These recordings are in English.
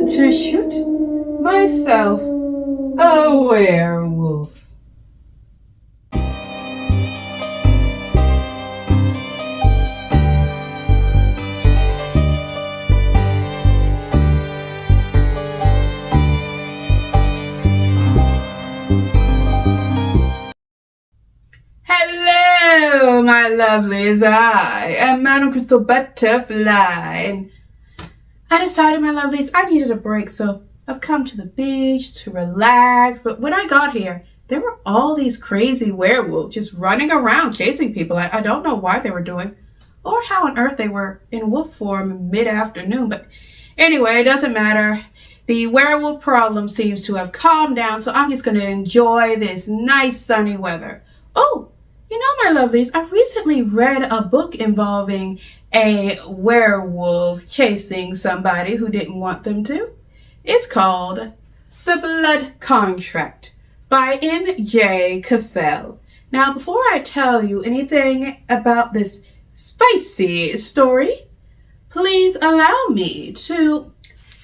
to shoot myself a werewolf. Hello, my lovelies. I am Madam Crystal Butterfly, and I decided, my lovelies, I needed a break, so I've come to the beach to relax. But when I got here, there were all these crazy werewolves just running around chasing people. I don't know why they were doing, or how on earth they were in wolf form mid-afternoon. But anyway, it doesn't matter. The werewolf problem seems to have calmed down, so I'm just going to enjoy this nice sunny weather. Oh, you know, my lovelies, I recently read a book involving a werewolf chasing somebody who didn't want them to. It's called The Blood Contract by MJ Klippel. Now, before I tell you anything about this spicy story, please allow me to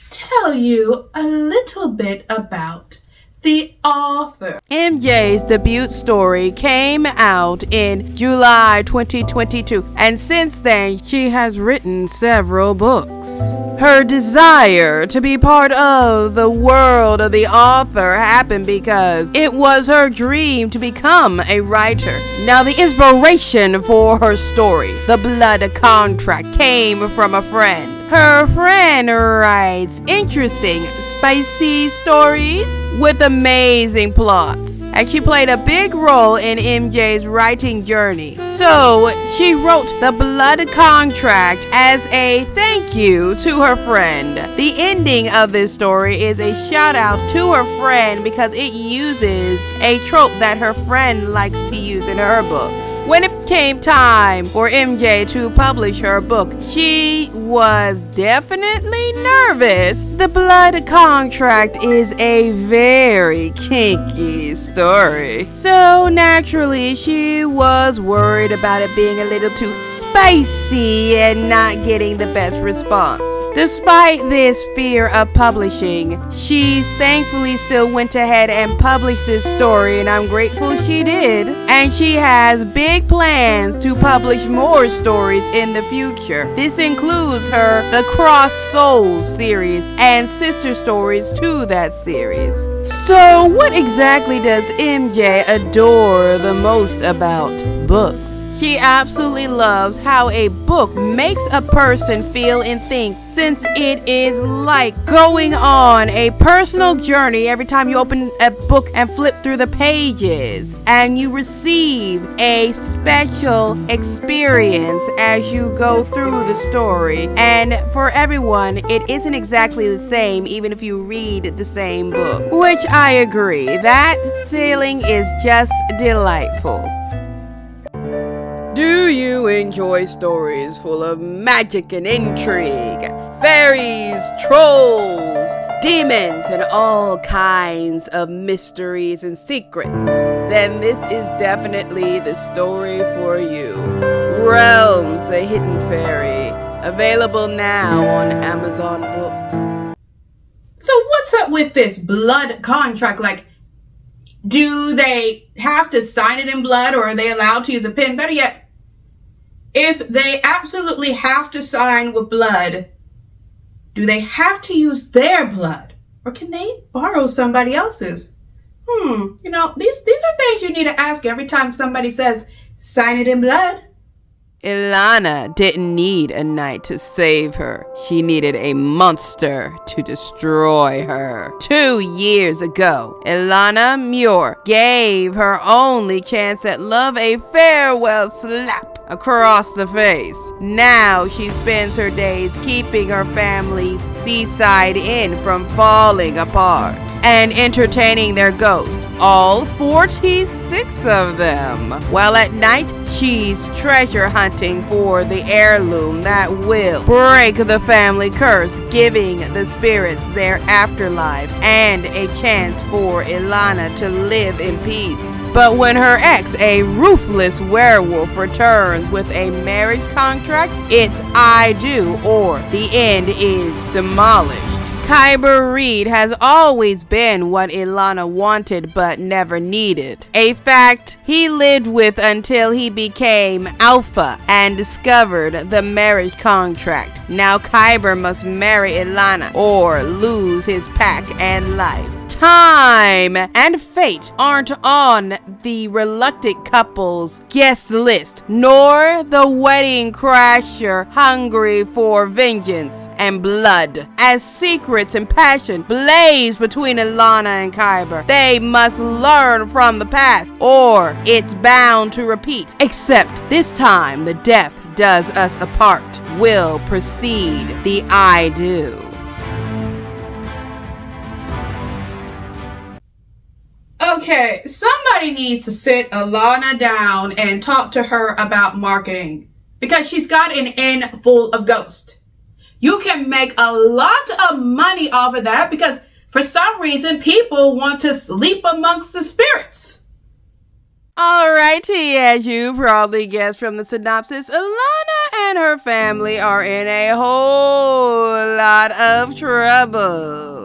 tell you a little bit about the author. MJ's debut story came out in July 2022, and since then she has written several books. Her desire to be part of the world of the author happened because it was her dream to become a writer. Now, the inspiration for her story, The Blood Contract, came from a friend. Her friend writes interesting, spicy stories with amazing plots, and she played a big role in MJ's writing journey. So she wrote The Blood Contract as a thank you to her friend. The ending of this story is a shout out to her friend because it uses a trope that her friend likes to use in her books. When it came time for MJ to publish her book, she was definitely nervous. The Blood Contract is a very kinky story, so naturally she was worried about it being a little too spicy and not getting the best response. Despite this fear of publishing, she thankfully still went ahead and published this story, and I'm grateful she did. And she has big plans to publish more stories in the future. This includes her The Cross Souls series and sister stories to that series. So what exactly does MJ adore the most about books? She absolutely loves how a book makes a person feel and think, since it is like going on a personal journey every time you open a book and flip through the pages, and you receive a special experience as you go through the story. And for everyone, it isn't exactly the same even if you read the same book, which I agree. That feeling is just delightful. Do you enjoy stories full of magic and intrigue, fairies, trolls, demons, and all kinds of mysteries and secrets? Then this is definitely the story for you. Realms, the Hidden Fairy, available now on Amazon Books. So what's up with this blood contract? Like, do they have to sign it in blood, or are they allowed to use a pen? Better yet, if they absolutely have to sign with blood, do they have to use their blood, or can they borrow somebody else's? You know, these are things you need to ask every time somebody says, sign it in blood. Elanna didn't need a knight to save her. She needed a monster to destroy her. 2 years ago, Elanna Muir gave her only chance at love a farewell slap across the face. Now she spends her days keeping her family's seaside inn from falling apart and entertaining their ghosts, all 46 of them. While at night, she's treasure hunting for the heirloom that will break the family curse, giving the spirits their afterlife and a chance for Elanna to live in peace. But when her ex, a ruthless werewolf, returns with a marriage contract, it's I do or the end is demolished. Khyber Reed has always been what Elanna wanted but never needed. A fact he lived with until he became alpha and discovered the marriage contract. Now Khyber must marry Elanna or lose his pack and life. Time and fate aren't on the reluctant couple's guest list, nor the wedding crasher hungry for vengeance and blood. As secrets and passion blaze between Elanna and Khyber, they must learn from the past, or it's bound to repeat. Except this time, the death does us apart will precede the I do. Okay, somebody needs to sit Elanna down and talk to her about marketing, because she's got an inn full of ghosts. You can make a lot of money off of that because for some reason people want to sleep amongst the spirits. Alrighty, as you probably guessed from the synopsis, Elanna and her family are in a whole lot of trouble.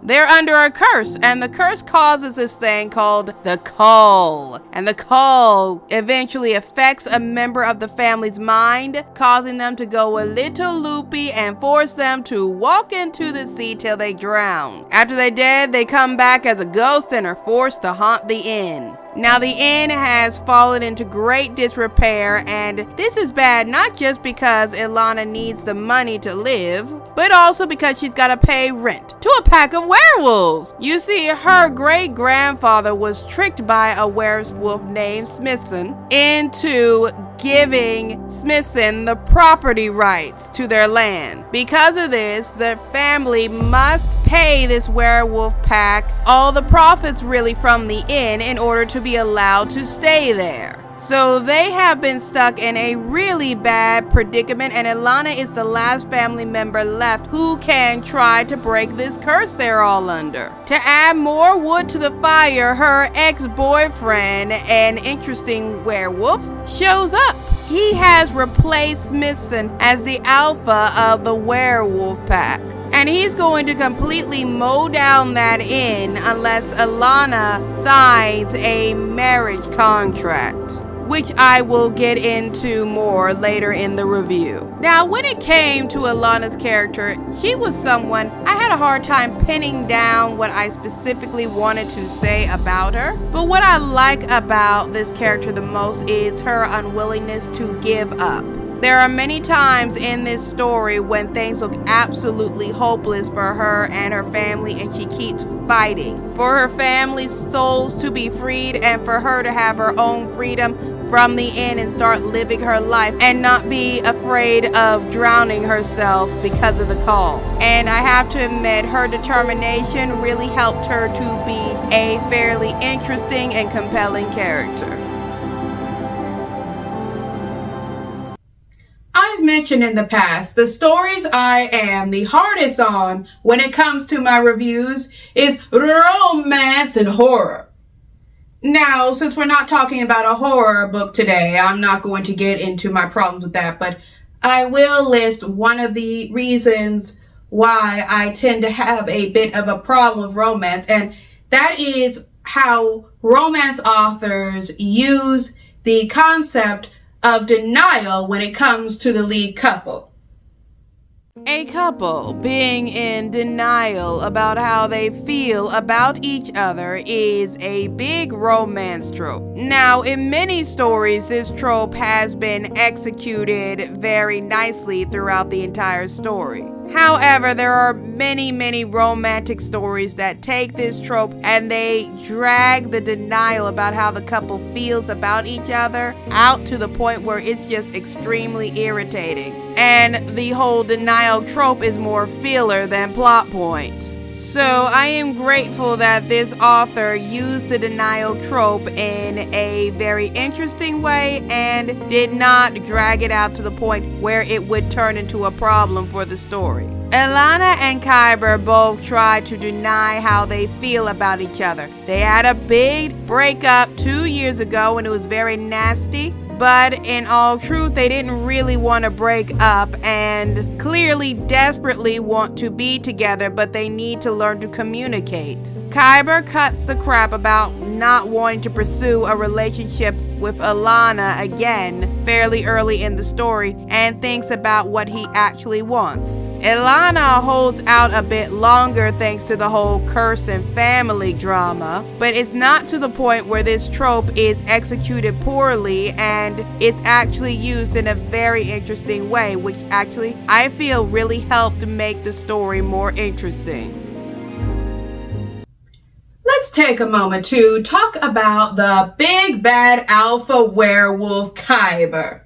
They're under a curse, and the curse causes this thing called the call. And the call eventually affects a member of the family's mind, causing them to go a little loopy and force them to walk into the sea till they drown. After they're dead, they come back as a ghost and are forced to haunt the inn. Now the inn has fallen into great disrepair, and this is bad not just because Elanna needs the money to live, but also because she's got to pay rent to a pack of werewolves. You see, her great-grandfather was tricked by a werewolf named Smithson into giving Smithson the property rights to their land. Because of this, the family must pay this werewolf pack all the profits really from the inn in order to be allowed to stay there. So they have been stuck in a really bad predicament, and Elanna is the last family member left who can try to break this curse they're all under. To add more wood to the fire, her ex-boyfriend, an interesting werewolf, shows up. He has replaced Smithson as the alpha of the werewolf pack, and he's going to completely mow down that inn unless Elanna signs a marriage contract, which I will get into more later in the review. Now, when it came to Elanna's character, she was someone I had a hard time pinning down what I specifically wanted to say about her. But what I like about this character the most is her unwillingness to give up. There are many times in this story when things look absolutely hopeless for her and her family, and she keeps fighting for her family's souls to be freed and for her to have her own freedom from the inn and start living her life and not be afraid of drowning herself because of the call. And I have to admit, her determination really helped her to be a fairly interesting and compelling character. I've mentioned in the past, the stories I am the hardest on when it comes to my reviews is romance and horror. Now, since we're not talking about a horror book today, I'm not going to get into my problems with that, but I will list one of the reasons why I tend to have a bit of a problem with romance, and that is how romance authors use the concept of denial when it comes to the lead couple. A couple being in denial about how they feel about each other is a big romance trope. Now, in many stories, this trope has been executed very nicely throughout the entire story. However, there are many romantic stories that take this trope and they drag the denial about how the couple feels about each other out to the point where it's just extremely irritating. And the whole denial trope is more filler than plot point. So I am grateful that this author used the denial trope in a very interesting way and did not drag it out to the point where it would turn into a problem for the story. Elanna and Khyber both tried to deny how they feel about each other. They had a big breakup 2 years ago and it was very nasty. But in all truth, they didn't really want to break up and clearly desperately want to be together, but they need to learn to communicate. Khyber cuts the crap about not wanting to pursue a relationship with Elanna again fairly early in the story and thinks about what he actually wants. Elanna holds out a bit longer thanks to the whole curse and family drama, but it's not to the point where this trope is executed poorly and it's actually used in a very interesting way, which actually I feel really helped make the story more interesting. Let's take a moment to talk about the big bad alpha werewolf Khyber.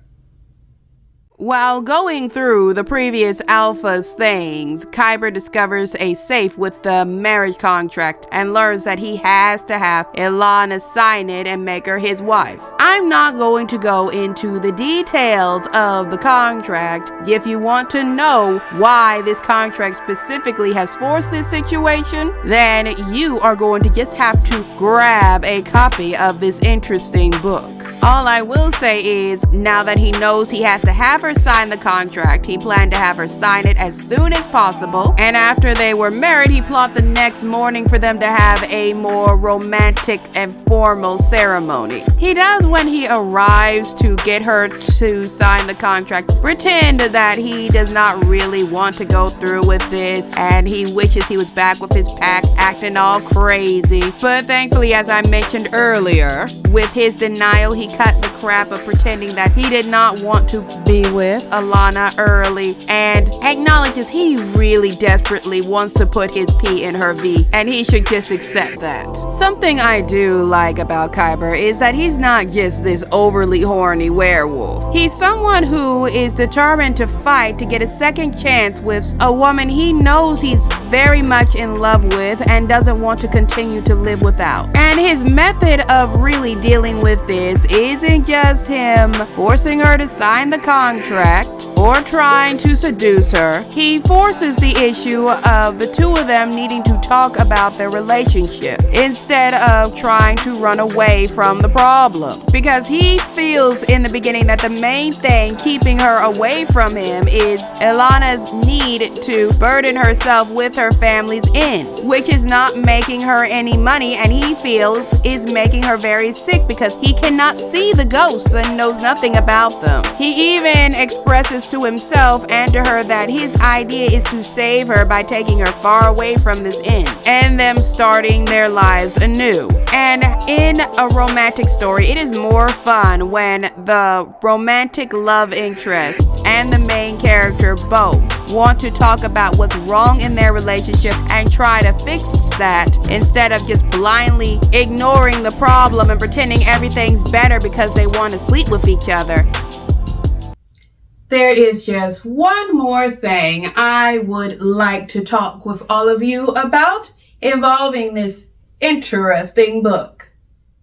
While going through the previous alpha's things, Khyber discovers a safe with the marriage contract and learns that he has to have Elanna sign it and make her his wife. I'm not going to go into the details of the contract. If you want to know why this contract specifically has forced this situation, then you are going to just have to grab a copy of this interesting book. All I will say is, now that he knows he has to have her sign the contract, he planned to have her sign it as soon as possible, and after they were married, he plotted the next morning for them to have a more romantic and formal ceremony. He does, when he arrives to get her to sign the contract, pretend that he does not really want to go through with this, and he wishes he was back with his pack, acting all crazy. But thankfully, as I mentioned earlier, with his denial, he cut the crap of pretending that he did not want to be with Elanna early and acknowledges he really desperately wants to put his P in her V, and he should just accept that. Something I do like about Khyber is that he's not just this overly horny werewolf. He's someone who is determined to fight to get a second chance with a woman he knows he's very much in love with and doesn't want to continue to live without. And his method of really dealing with this isn't just him forcing her to sign the contract or trying to seduce her. He forces the issue of the two of them needing to talk about their relationship instead of trying to run away from the problem. Because he feels in the beginning that the main thing keeping her away from him is Elanna's need to burden herself with her family's inn, which is not making her any money, and he feels is making her very sick because he cannot see the ghosts and knows nothing about them. He even expresses to himself and to her that his idea is to save her by taking her far away from this inn and them starting their lives anew. And in a romantic story, it is more fun when the romantic love interest and the main character both want to talk about what's wrong in their relationship and try to fix that instead of just blindly ignoring the problem and pretending everything's better because they want to sleep with each other. There is just one more thing I would like to talk with all of you about involving this interesting book.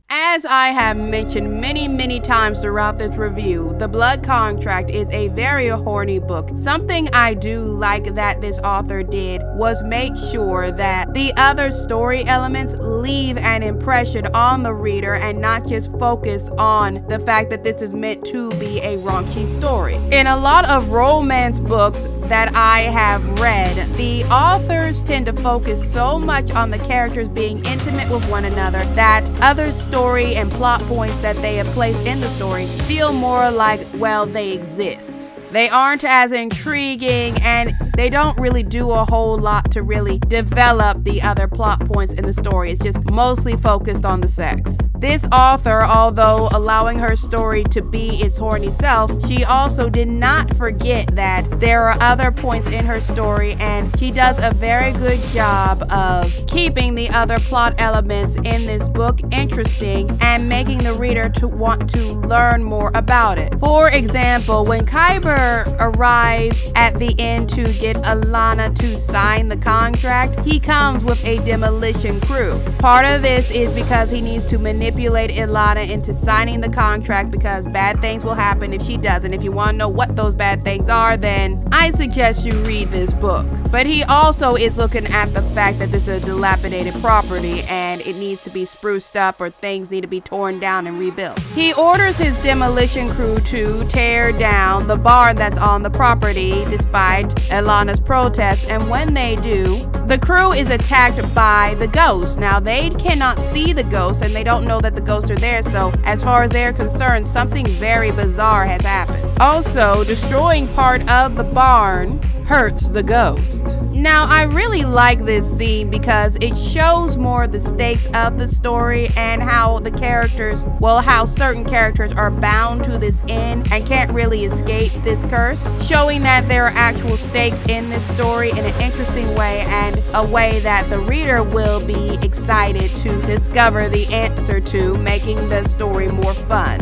As I have mentioned many times throughout this review, The Blood Contract is a very horny book. Something I do like that this author did was make sure that the other story elements leave an impression on the reader and not just focus on the fact that this is meant to be a raunchy story. In a lot of romance books that I have read, the authors tend to focus so much on the characters being intimate with one another that other story and plot points that they have placed in the story feel more like, well, they exist. They aren't as intriguing and they don't really do a whole lot to really develop the other plot points in the story. It's just mostly focused on the sex. This author, although allowing her story to be its horny self, she also did not forget that there are other points in her story, and she does a very good job of keeping the other plot elements in this book interesting and making the reader to want to learn more about it. For example, when Khyber arrives at the inn to get Elanna to sign the contract, he comes with a demolition crew. Part of this is because he needs to manipulate Elanna into signing the contract because bad things will happen if she doesn't. If you want to know what those bad things are, then I suggest you read this book. But he also is looking at the fact that this is a dilapidated property and it needs to be spruced up or things need to be torn down and rebuilt. He orders his demolition crew to tear down the barn that's on the property despite Elanna's protest, and when they do, the crew is attacked by the ghosts. Now, they cannot see the ghosts and they don't know that the ghosts are there, so as far as they're concerned, something very bizarre has happened. Also, destroying part of the barn hurts the ghost. Now, I really like this scene because it shows more the stakes of the story and how the characters, well, how certain characters are bound to this inn and can't really escape this curse, showing that there are actual stakes in this story in an interesting way and a way that the reader will be excited to discover the answer to, making the story more fun.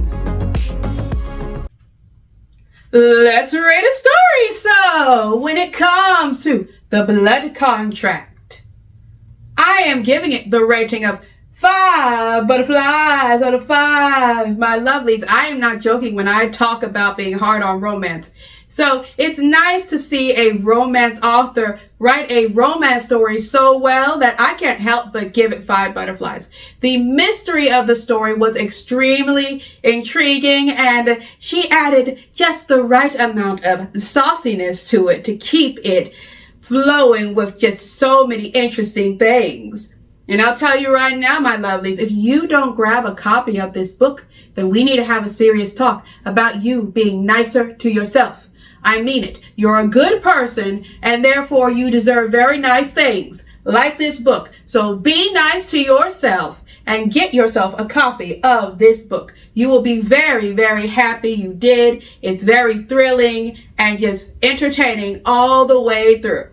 Let's read a story. So, when it comes to the blood contract, I am giving it the rating of 5 butterflies out of 5. My lovelies, I am not joking when I talk about being hard on romance. So it's nice to see a romance author write a romance story so well that I can't help but give it 5 butterflies. The mystery of the story was extremely intriguing, and she added just the right amount of sauciness to it to keep it flowing with just so many interesting things. And I'll tell you right now, my lovelies, if you don't grab a copy of this book, then we need to have a serious talk about you being nicer to yourself. I mean it. You're a good person, and therefore you deserve very nice things, like this book. So be nice to yourself and get yourself a copy of this book. You will be very, very happy you did. It's very thrilling and just entertaining all the way through.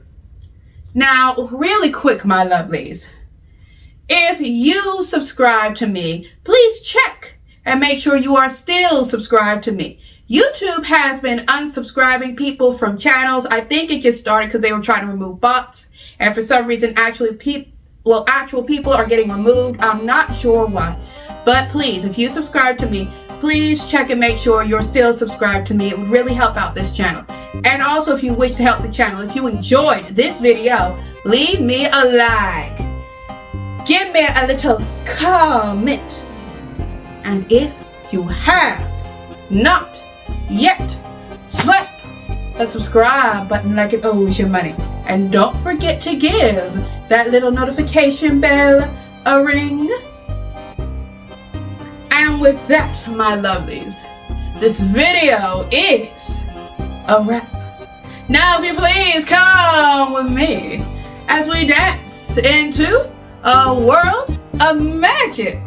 Now, really quick, my lovelies. If you subscribe to me, please check and make sure you are still subscribed to me. YouTube has been unsubscribing people from channels. I think it just started because they were trying to remove bots. And for some reason, actual people are getting removed. I'm not sure why. But please, if you subscribe to me, please check and make sure you're still subscribed to me. It would really help out this channel. And also, if you wish to help the channel, if you enjoyed this video, leave me a like. Give me a little comment. And if you have not yet, slap that subscribe button like it owes you money. And don't forget to give that little notification bell a ring. And with that, my lovelies, this video is a wrap. Now, if you please come with me as we dance into a world of magic.